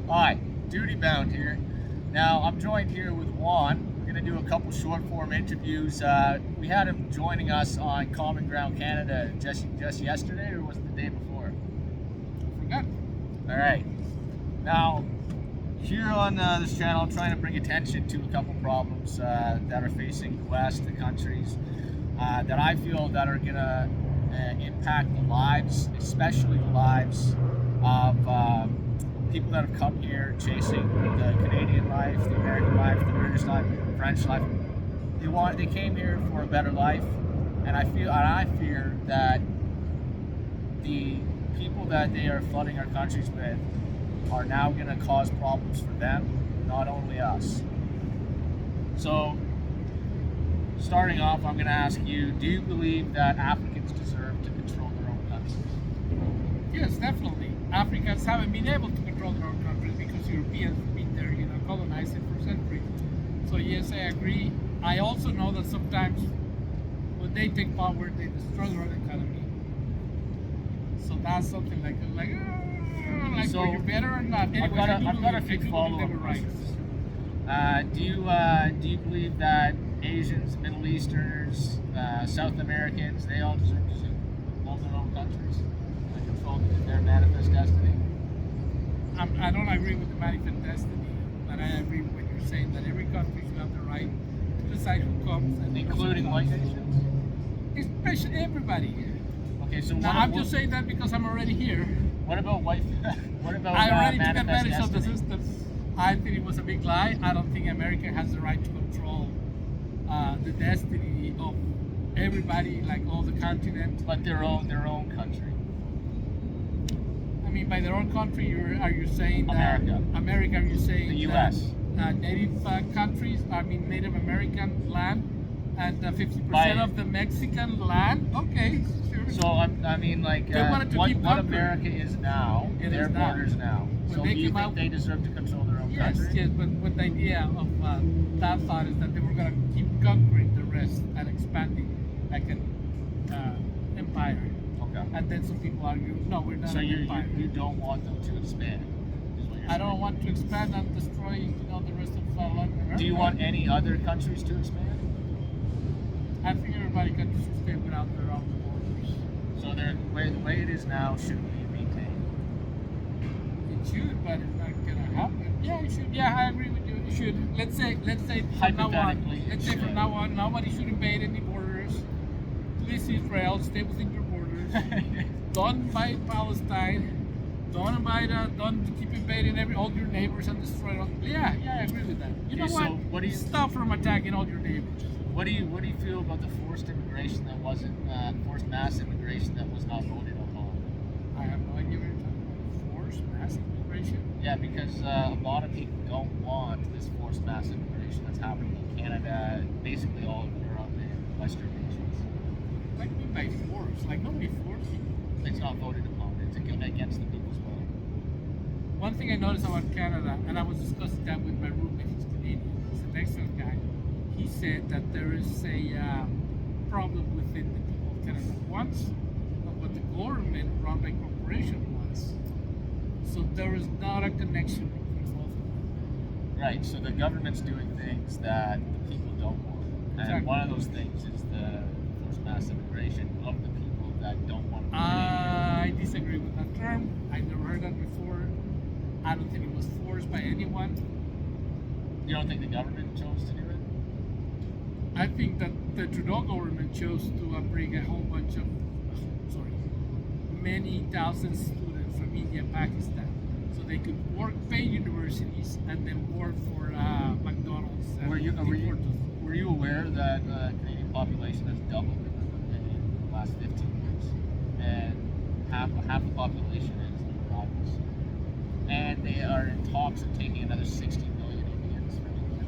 Hi, Duty Bound here. Now, I'm joined here with Juan. We're going to do a couple short form interviews. We had him joining us on Common Ground Canada just yesterday, or was it the day before? Forgot. All right. Now, here on this channel, I'm trying to bring attention to a couple problems that are facing the West, the countries that I feel that are going to impact the lives, especially the lives of people that have come here chasing the Canadian life, the American life, the British life, the French life. They came here for a better life, and I fear that the people that they are flooding our countries with are now going to cause problems for them, not only us. So, starting off, I'm going to ask you, do you believe that Africans deserve to control their own countries? Yes, definitely. Africans haven't been able to control their own countries because Europeans have been there, colonized it for centuries. So yes, I agree. I also know that sometimes when they take power, they destroy their own economy. So that's something like So, were you better or not? Anyways, I've got a few follow-up right. questions. Do you believe that Asians, Middle Easterners, South Americans, they all deserve to hold their own countries and control their manifest destiny? I don't agree with the manifest destiny, but I agree with what you're saying, that every country should have the right to decide who comes, and Including white nations? especially everybody. Okay, so Now, I'm just saying that because I'm already here. what about white? What about I already took manifest advantage of the destiny? system. I think it was a big lie. I don't think America has the right to control the destiny of everybody, like all the continent. But their own country. I mean, by their own country, are you saying America. America? Are you saying The U.S. Native countries? I mean, Native American land, and 50% By- of the Mexican land. Okay, sure. So I mean, like They wanted to what keep what conquering. America is now, It their is now. borders now. When So they do you came think out- they deserve to control their own Yes, country? yes, but the idea of that thought is that they were going to keep conquering the rest and expanding like an empire. Okay. And then some people argue, no, we're not So an you empire. don't want them to expand? Is what you're I don't saying. want to expand and destroy the rest of Latin America. Do you want any other countries to expand? I think everybody can just stay without their own borders. So the way it is now should be maintained. It should, but it's not going to happen. Yeah, it should. Yeah, I agree with you. It should. Let's say from now on, Hypothetically, it let's say should. from now on, nobody should invade any borders. Please, Israel, stay within your borders. Don't invade Palestine. Don't keep invading all your neighbors and destroy all. Yeah, I agree with that. You know Okay, what? so what do you- Stop from attacking all your neighbors. What do you feel about the forced immigration that wasn't forced mass immigration that was not voted upon? I have no idea what you're talking about. Forced mass immigration. Yeah, because a lot of people don't want this forced mass immigration that's happening in Canada, basically all of Europe and Western nations. Like me by force. Like nobody forced me. It's not voted upon. It's against the people's will. One thing I noticed about Canada, and I was discussing that with my roommate, he's Canadian, he's an excellent guy. He said that there is a problem within the people of Canada wants, and what the government run by corporation wants. So there is not a connection between both of them. Right, so the government's doing things that the people don't want. And Exactly. one of those things is the forced mass immigration of the people that don't want to be I disagree with that term. I never heard that before. I don't think it was forced by anyone. You don't think the government chose to do it? I think that the Trudeau government chose to bring a whole bunch of, many thousand students from India and Pakistan, so they could pay universities, and then work for McDonald's. And Were you import them. were you aware that the Canadian population has doubled in the last 15 years, and half the population is arrivals, and they are in talks of taking another 60 million Indians from India.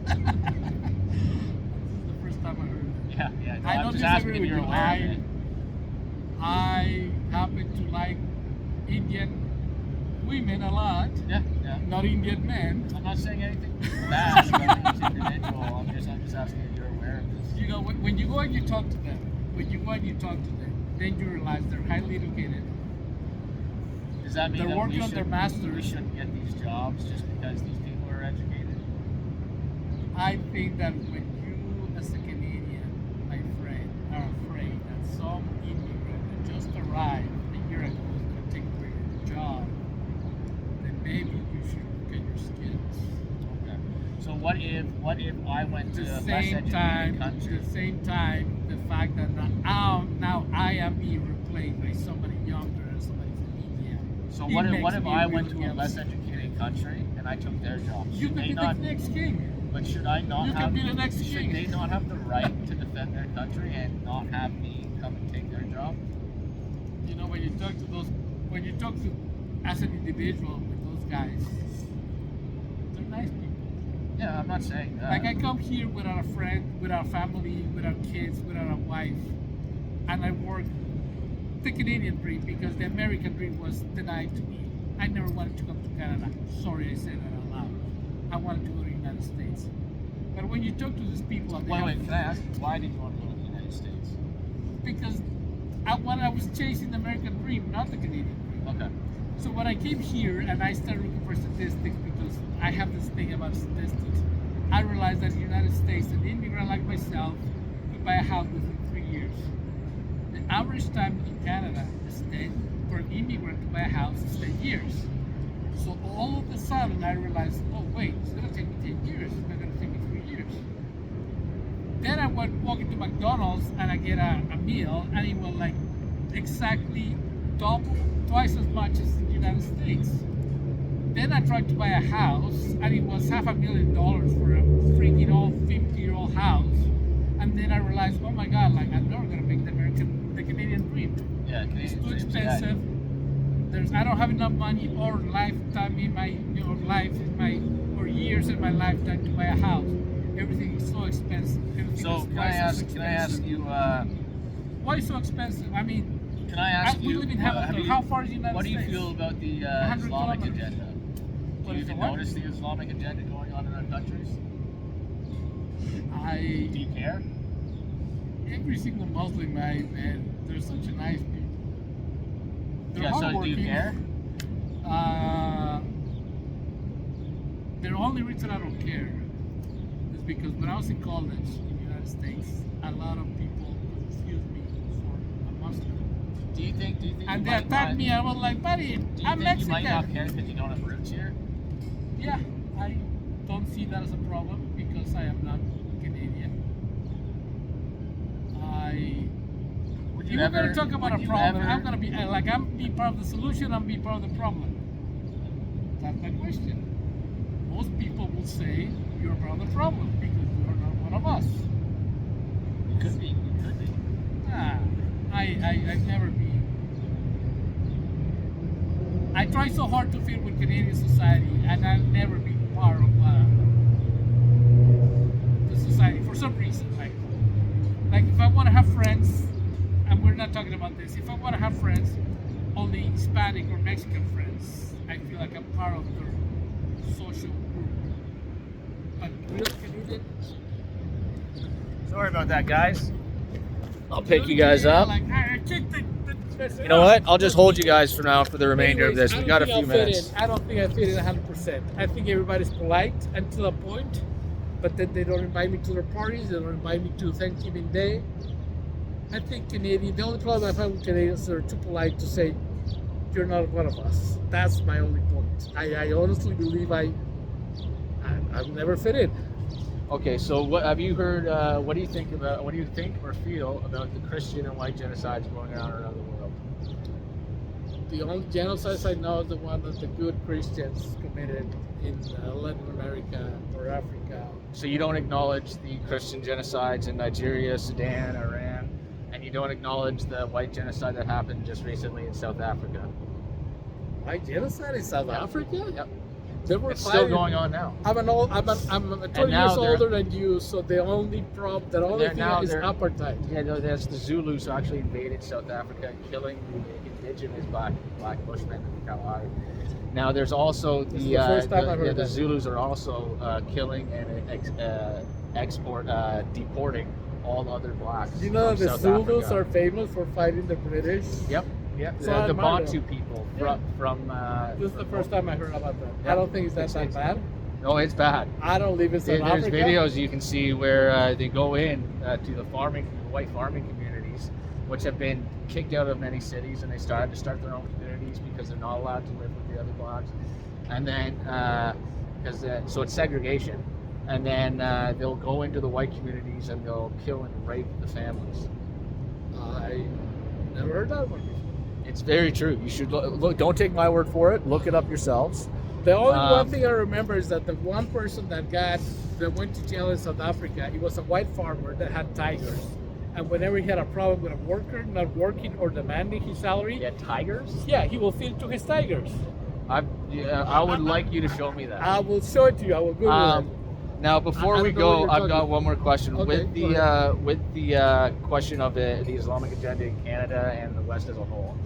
This is the first time I heard that. Yeah. No, I I'm don't just asking disagree if with you're you. aware of it. I happen to like Indian women a lot, Yeah. not Indian men. I'm not saying anything bad about each individual. I'm just asking if you're aware of this. You know, when you go and you talk to them, then you realize they're highly educated. Does that mean They're that working on their we masters. shouldn't get these jobs just because these people are educated? I think that when you, as a Canadian, my friend, are afraid that some immigrant that just arrived a year ago is going to take away your job, then maybe you should look at your skills. Okay. So what if I went to a At less educated country? the same time, the fact that now I am being replaced by somebody younger and somebody from India. So It what makes if me I went really to a less upset. educated country and I took their jobs? You Should could they be not? the next king. But should I not You have? could be the next should king. they not have the right to defend their country and not have me come and take their job? You know, when you talk to as an individual with those guys, they're nice people. Yeah, I'm not saying that. Like I come here without a friend, without a family, without kids, without a wife, and I work the Canadian dream because the American dream was denied to me. I never wanted to come to Canada. Sorry, I said that out loud. I wanted to go to the United States. But when you talk to these people, and they Wait, have- can I ask why did you want to go to the United States? because I was chasing the American dream, not the Canadian dream. Okay. So when I came here and I started looking for statistics because I have this thing about statistics, I realized that in the United States, an immigrant like myself could buy a house within 3 years. The average time in Canada for an immigrant to buy a house is 10 years. So all of a sudden I realized, oh wait, it's gonna take me 10 years, it's not gonna take me 3 years. Then I went walking to McDonald's and I get a meal and it was like exactly twice as much as in the United States. Then I tried to buy a house and it was $500,000 for a freaking old 50-year-old house. And then I realized, oh my God, like I'm never gonna make the Canadian dream. Yeah, It's Canadian too dreams, yeah. expensive. I don't have enough money or lifetime in my or years in my lifetime to buy a house. Everything is so expensive. Everything So is can I twice as ask? Can I ask expensive. you? Why so expensive? I mean, Can I ask we you? live in have Hamilton. you- How far is the United What do you States? feel about the 100 Islamic kilometers. agenda? What Do you is the even what? notice the Islamic agenda going on in our countries? Do you care? Every single Muslim I met, they're such a nice people. They're Yeah. So do hardworking. you care? The only reason I don't care is because when I was in college in the United States, a lot of people confused me for a Muslim. Do you think? And you they might attacked not- me. I was like, buddy, Do you I'm think you might not Mexican. care because you don't have roots here? Yeah, I don't see that as a problem because I am not Canadian. Would If we're going to talk about would a you problem, ever- I'm going to be like, I'm being part of the solution, I'm being part of the problem. That's my question. Most people will say you're part of the problem because you're not one of us. You could be. You could be. Nah, I've never been. I try so hard to fit with Canadian society, and I've never been part of the society for some reason. Like if I want to have friends, and we're not talking about this. If I want to have friends, only Hispanic or Mexican friends, I feel like I'm part of their social group. But real Canadian. Sorry about that, guys. I'll pick you guys up. Like, I kicked the You know what? I'll just hold you guys for now for the remainder of Anyways, this. I We don't got a think few I'll fit minutes. in. I don't think I fit in 100%. I think everybody's polite until a point, but then they don't invite me to their parties. They don't invite me to Thanksgiving Day. I think Canadian. The only problem I find with Canadians is they're too polite to say you're not one of us. That's my only point. I honestly believe I've never fit in. Okay, so what have you heard? What do you think about? What do you think or feel about the Christian and white genocides going on around the world? The only genocides I know is the one that the good Christians committed in Latin America or Africa. So you don't acknowledge the Christian genocides in Nigeria, Sudan, Iran, and you don't acknowledge the white genocide that happened just recently in South Africa. White genocide in South Africa? Yep. They were It's still fighting. going on now. I'm 20 now years they're- older than you, so the only problem, the only thing is they're- apartheid. Yeah, no, that's the Zulus who actually invaded South Africa, killing the indigenous black Bushmen in Kalahari. Now there's also This is the first time I've heard the that. Zulus are also killing and deporting all other blacks. You know from the South Zulus Africa. are famous for fighting the British. Yep. Yeah, So I the admire bantu them. people Yeah. from. This is the first time I heard about that. Yeah. I don't think it's that bad. No, it's bad. I don't live in South There's Africa. videos you can see where they go in to the white farming communities, which have been kicked out of many cities, and they started to start their own communities because they're not allowed to live with the other blacks. And then, so it's segregation. And then they'll go into the white communities and they'll kill and rape the families. I never heard that one before. It's very true. You should look. Don't take my word for it. Look it up yourselves. The only one thing I remember is that the one person that went to jail in South Africa, he was a white farmer that had tigers. And whenever he had a problem with a worker not working or demanding his salary, Yeah, tigers. yeah, he will feed to his tigers. I would like you to show me that. I will show it to you. I will Google it. Now, before I we don't know what go, you're I've talking got one more question. Okay, With the question of the Islamic agenda in Canada and the West as a whole,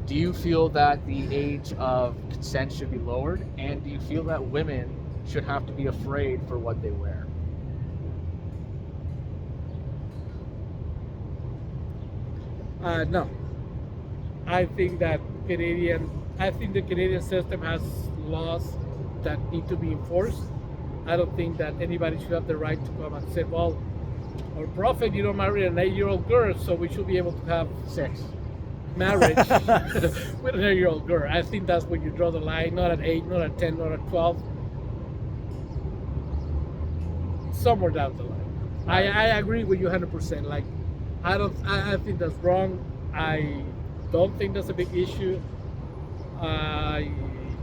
do you feel that the age of consent should be lowered, and do you feel that women should have to be afraid for what they wear? No. I think the Canadian system has laws that need to be enforced. I don't think that anybody should have the right to come and say, well, our prophet, you don't marry an 8-year-old girl, so we should be able to have 6 marriage with an 8-year-old girl. I think that's when you draw the line, not at 8, not at 10, not at 12. Somewhere down the line. I agree with you 100%. Like, I think that's wrong. I don't think that's a big issue. I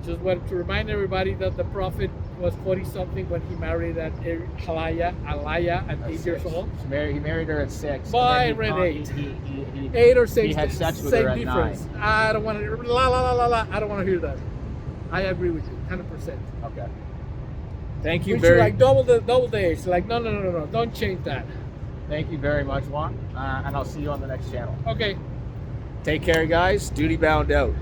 just wanted to remind everybody that the prophet was 40-something when he married at Alaya at 8 years old. He married her at 6. Boy, I and then read 8. He 8 or 6. He had sex with same her at difference. 9. I don't want to. I don't want to hear that. I agree with you 100%. Okay. Thank you We should very. like double the age. Like no. Don't change that. Thank you very much, Juan. And I'll see you on the next channel. Okay. Take care, guys. Duty bound out.